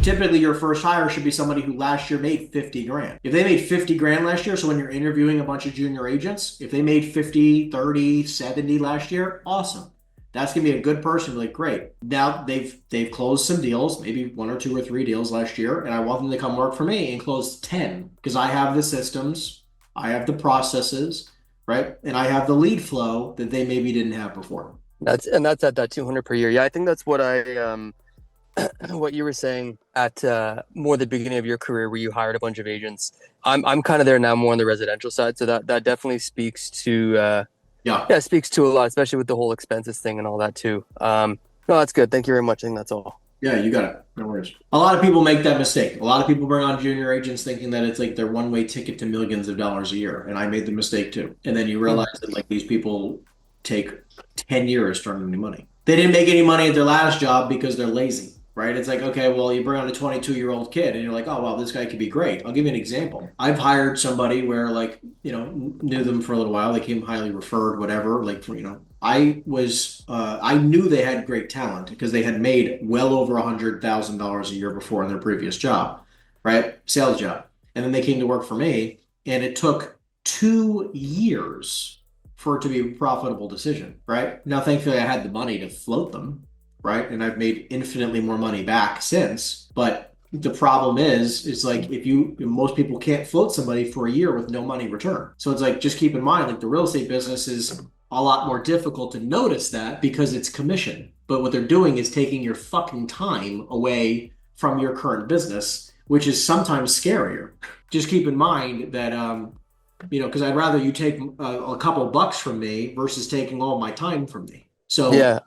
typically your first hire should be somebody who last year made 50 grand. If they made 50 grand last year, so when you're interviewing a bunch of junior agents, if they made 50, 30, 70 last year, awesome. That's gonna be a good person. Like, great. Now they've closed some deals, maybe one or two or three deals last year, and I want them to come work for me and close 10 because I have the systems, I have the processes, right? And I have the lead flow that they maybe didn't have before. That's at that 200 per year. Yeah, I think that's what what you were saying at more the beginning of your career where you hired a bunch of agents. I'm kind of there now, more on the residential side, so that definitely speaks to Yeah. yeah, it speaks to a lot, especially with the whole expenses thing and all that too. No, that's good. Thank you very much. I think that's all. Yeah, you got it. No worries. A lot of people make that mistake. A lot of people bring on junior agents thinking that it's like their one-way ticket to millions of dollars a year. And I made the mistake too. And then you realize that like these people take 10 years to earn any money. They didn't make any money at their last job because they're lazy, right? It's like, okay, well, you bring on a 22-year-old kid and you're like, oh, well, this guy could be great. I'll give you an example. I've hired somebody where like, knew them for a little while. They came highly referred, whatever, like for, I knew they had great talent because they had made well over $100,000 a year before in their previous job, right? Sales job. And then they came to work for me, and it took 2 years for it to be a profitable decision, right? Now, thankfully, I had the money to float them, right? And I've made infinitely more money back since. But the problem is, it's like most people can't float somebody for a year with no money return. So it's like, just keep in mind, like the real estate business is a lot more difficult to notice that because it's commission. But what they're doing is taking your fucking time away from your current business, which is sometimes scarier. Just keep in mind that, because I'd rather you take a couple of bucks from me versus taking all my time from me. So, Yeah,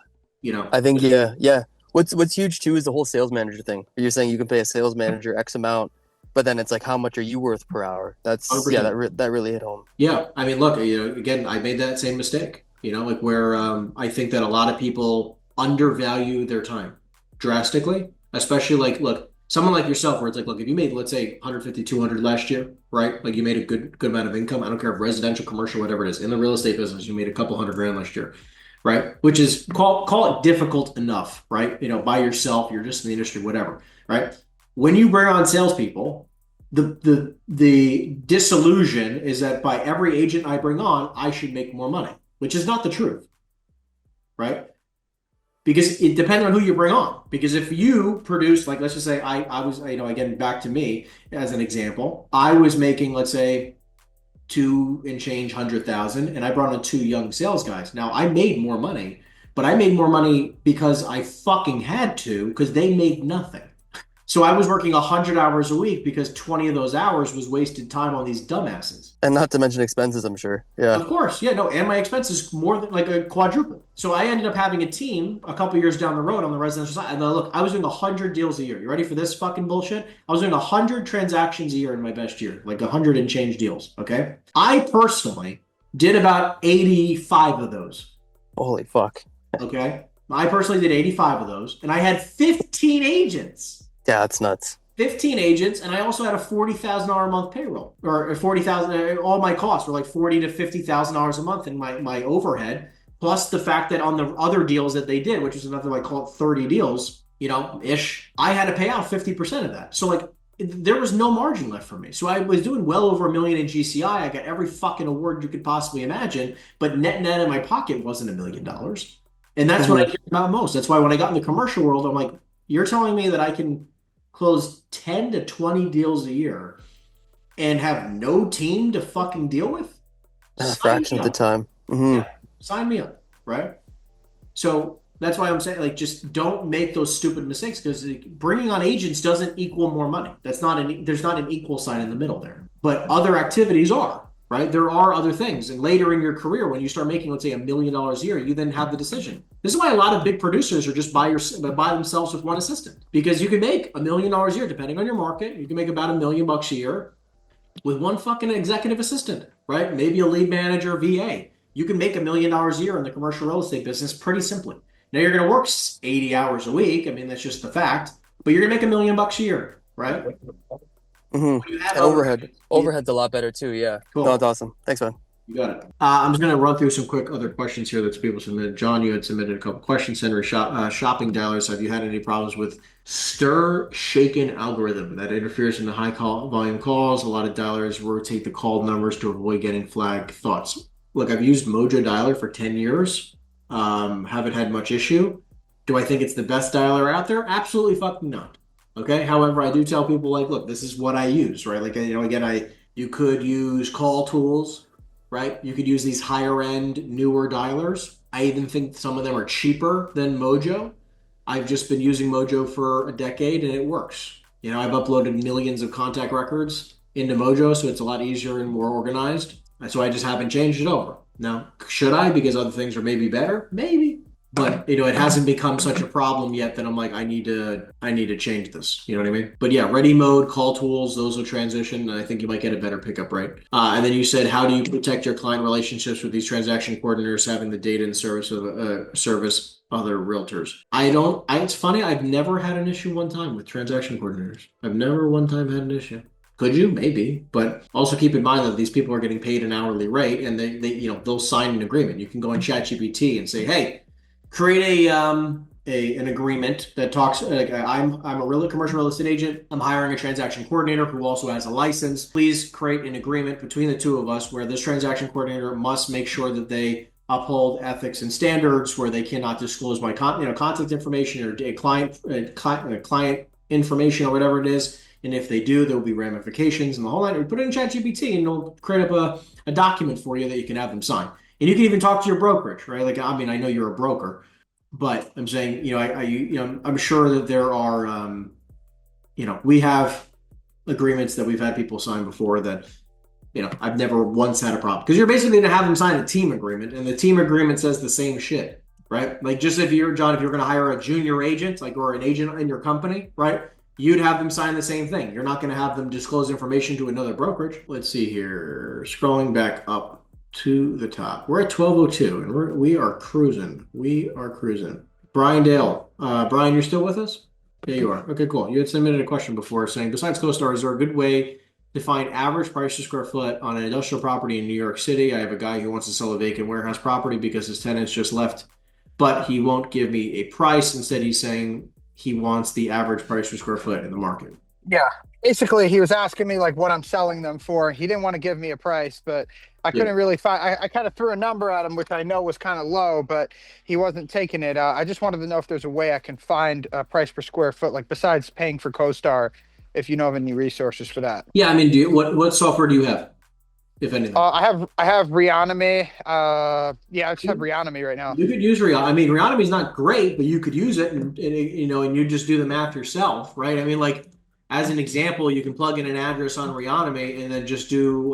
I think yeah. What's huge too is the whole sales manager thing. You're saying you can pay a sales manager X amount, but then it's like, how much are you worth per hour? That's yeah, 100%. that really hit home. Yeah, I mean, look, again, I made that same mistake. Like where I think that a lot of people undervalue their time drastically, especially like, look, someone like yourself, where it's like, look, if you made, let's say, 150, 200 last year, right? Like you made a good amount of income. I don't care if residential, commercial, whatever it is. In the real estate business, you made a couple hundred grand last year, right? Which is call it difficult enough, right? By yourself, you're just in the industry, whatever, right? When you bring on salespeople, the disillusion is that by every agent I bring on, I should make more money, which is not the truth, right? Because it depends on who you bring on. Because if you produce, like, let's just say I was, again, back to me as an example, I was making, let's say, two and change 100,000, and I brought on two young sales guys. Now I made more money, but I made more money because I fucking had to, because they made nothing. So I was working 100 hours a week because 20 of those hours was wasted time on these dumbasses. And not to mention expenses, I'm sure. Yeah. Of course, yeah, no, and my expenses more than like a quadruple. So I ended up having a team a couple years down the road on the residential side. And look, I was doing 100 deals a year. You ready for this fucking bullshit? I was doing 100 transactions a year in my best year, like 100 and change deals. Okay. I personally did about 85 of those. Holy fuck. Okay. I personally did 85 of those, and I had 15 agents. Yeah, that's nuts. 15 agents, and I also had a $40,000 a month payroll, or 40,000. All my costs were like $40,000 to $50,000 a month in my overhead, plus the fact that on the other deals that they did, which was another like call it 30 deals, ish, I had to pay out 50% of that. So like there was no margin left for me. So I was doing well over $1 million in GCI. I got every fucking award you could possibly imagine, but net in my pocket wasn't $1 million. And that's what I care about most. That's why when I got in the commercial world, I'm like, you're telling me that I can close 10 to 20 deals a year and have no team to fucking deal with? A fraction of the time. Mm-hmm. Yeah, sign me up, right? So that's why I'm saying, like, just don't make those stupid mistakes, because bringing on agents doesn't equal more money. There's not an equal sign in the middle there. But other activities are, right? There are other things. And later in your career, when you start making, let's say, $1 million a year, you then have the decision. This is why a lot of big producers are just by themselves with one assistant, because you can make $1 million a year, depending on your market. You can make about $1 million a year with one fucking executive assistant, right? Maybe a lead manager, VA. You can make $1 million a year in the commercial real estate business pretty simply. Now you're going to work 80 hours a week. I mean, that's just the fact, but you're going to make $1 million a year, right? Mm-hmm. And overhead's a lot better too. Yeah. Cool. No, that's awesome. Thanks, man. You got it. I'm just going to run through some quick other questions here that people submitted. John, you had submitted a couple questions. Henry, shopping dialers. Have you had any problems with stir shaken algorithm that interferes in the high call volume calls? A lot of dialers rotate the called numbers to avoid getting flagged. Thoughts? Look, I've used Mojo Dialer for 10 years. Haven't had much issue. Do I think it's the best dialer out there? Absolutely fucking not. Okay. However, I do tell people like, look, this is what I use, right? Like, again, you could use call tools, right? You could use these higher end, newer dialers. I even think some of them are cheaper than Mojo. I've just been using Mojo for a decade and it works. I've uploaded millions of contact records into Mojo, so it's a lot easier and more organized. So I just haven't changed it over. Now, should I? Because other things are maybe better? Maybe. But it hasn't become such a problem yet that I'm like, I need to change this. You know what I mean? But yeah, ready mode, call tools, those will transition, and I think you might get a better pickup rate. And then you said, how do you protect your client relationships with these transaction coordinators having the data and service of service other realtors? It's funny, I've never had an issue one time with transaction coordinators. I've never one time had an issue. Could you? Maybe, but also keep in mind that these people are getting paid an hourly rate, and they'll sign an agreement. You can go in ChatGPT and say, "Hey, create an agreement that talks like I'm a commercial real estate agent. I'm hiring a transaction coordinator who also has a license. Please create an agreement between the two of us where this transaction coordinator must make sure that they uphold ethics and standards, where they cannot disclose my contact information or client information or whatever it is. And if they do, there will be ramifications and the whole line. We put it in ChatGPT and it'll create up a document for you that you can have them sign. And you can even talk to your brokerage, right? Like, I mean, I know you're a broker, but I'm saying, I'm sure that there are, we have agreements that we've had people sign before that, I've never once had a problem, because you're basically going to have them sign a team agreement, and the team agreement says the same shit, right? Like, just if you're John, if you're going to hire a junior agent, like, or an agent in your company, right? You'd have them sign the same thing. You're not going to have them disclose information to another brokerage. Let's see here. Scrolling back up to the top. We're at 12:02 and we are cruising. We are cruising. Brian Dale. Brian, you're still with us? Yeah, you are. Okay, cool. You had submitted a question before saying, besides CoStar, is there a good way to find average price per square foot on an industrial property in New York City? I have a guy who wants to sell a vacant warehouse property because his tenants just left, but he won't give me a price. Instead, he's saying he wants the average price per square foot in the market. Yeah. Basically, he was asking me like what I'm selling them for. He didn't want to give me a price, but I couldn't really find. I kind of threw a number at him, which I know was kind of low, but he wasn't taking it. I just wanted to know if there's a way I can find a price per square foot, like besides paying for CoStar, if you know of any resources for that. Yeah, I mean, what software do you have, if anything? I have Reonomy. Yeah, I just have Reonomy right now. You could use Reonomy. I mean, Reonomy is not great, but you could use it, and you just do the math yourself, right? I mean, like, as an example, you can plug in an address on Reonomy and then just do,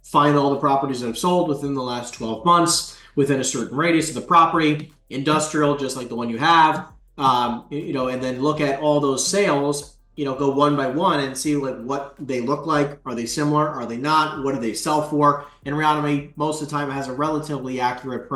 find all the properties that have sold within the last 12 months within a certain radius of the property, industrial, just like the one you have, and then look at all those sales, go one by one and see like what they look like. Are they similar? Are they not? What do they sell for? And Reonomy, most of the time, has a relatively accurate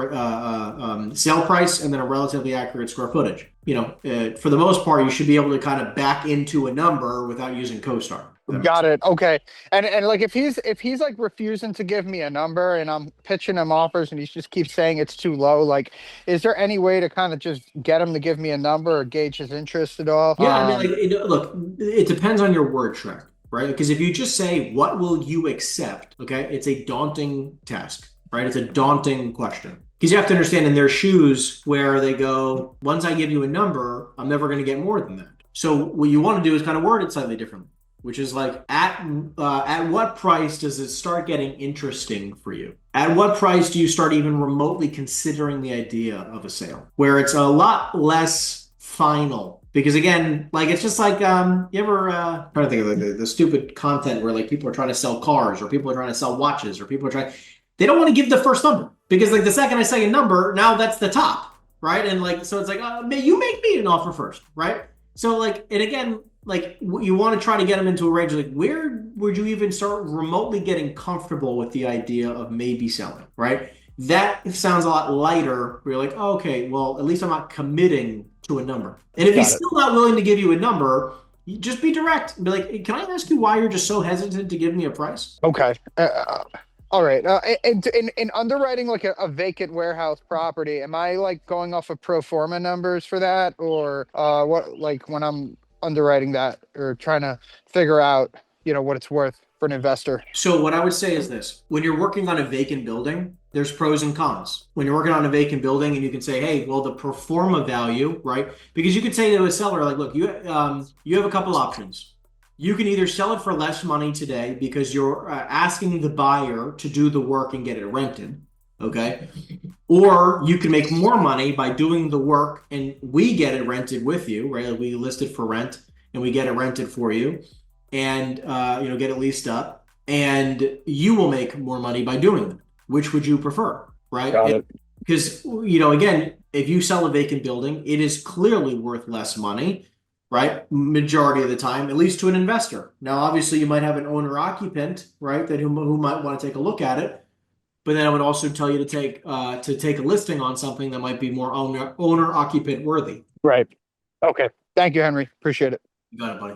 sale price and then a relatively accurate square footage. For the most part, you should be able to kind of back into a number without using CoStar. Got it. Okay. And like if he's like refusing to give me a number and I'm pitching him offers and he just keeps saying it's too low, like is there any way to kind of just get him to give me a number or gauge his interest at all? Yeah, I mean, look, it depends on your word track, right? Because if you just say, what will you accept? Okay, it's a daunting task, right? It's a daunting question. Because you have to understand in their shoes where they go, once I give you a number, I'm never going to get more than that. So what you want to do is kind of word it slightly differently, which is like, at what price does it start getting interesting for you? At what price do you start even remotely considering the idea of a sale? Where it's a lot less final. Because again, like it's just like, you ever, trying to think of like the stupid content where like people are trying to sell cars or people are trying to sell watches or people are trying, they don't want to give the first number. Because like the second I say a number, now that's the top, right? And like, so it's like, you make me an offer first, right? So like, and again, like you want to try to get them into a range, like where would you even start remotely getting comfortable with the idea of maybe selling, right? That sounds a lot lighter. Where you're like, oh, okay, well, at least I'm not committing to a number. And if he's still not willing to give you a number, just be direct and be like, hey, can I ask you why you're just so hesitant to give me a price? Okay. All right. In underwriting like a vacant warehouse property, am I like going off of pro forma numbers for that, or what? Like when I'm underwriting that or trying to figure out, what it's worth for an investor. So what I would say is this: when you're working on a vacant building, there's pros and cons. When you're working on a vacant building, and you can say, "Hey, well, the pro forma value, right?" Because you could say to a seller, like, "Look, you have a couple options. You can either sell it for less money today because you're asking the buyer to do the work and get it rented, okay? Or you can make more money by doing the work and we get it rented with you, right? We list it for rent and we get it rented for you, and get it leased up, and you will make more money by doing that. Which would you prefer, Got right? it. Because again, if you sell a vacant building, it is clearly worth less money, right? Majority of the time, at least to an investor. Now, obviously, you might have an owner occupant, right, that who might want to take a look at it. But then I would also tell you to take a listing on something that might be more owner occupant worthy. Right. Okay. Thank you, Henry. Appreciate it. You got it, buddy.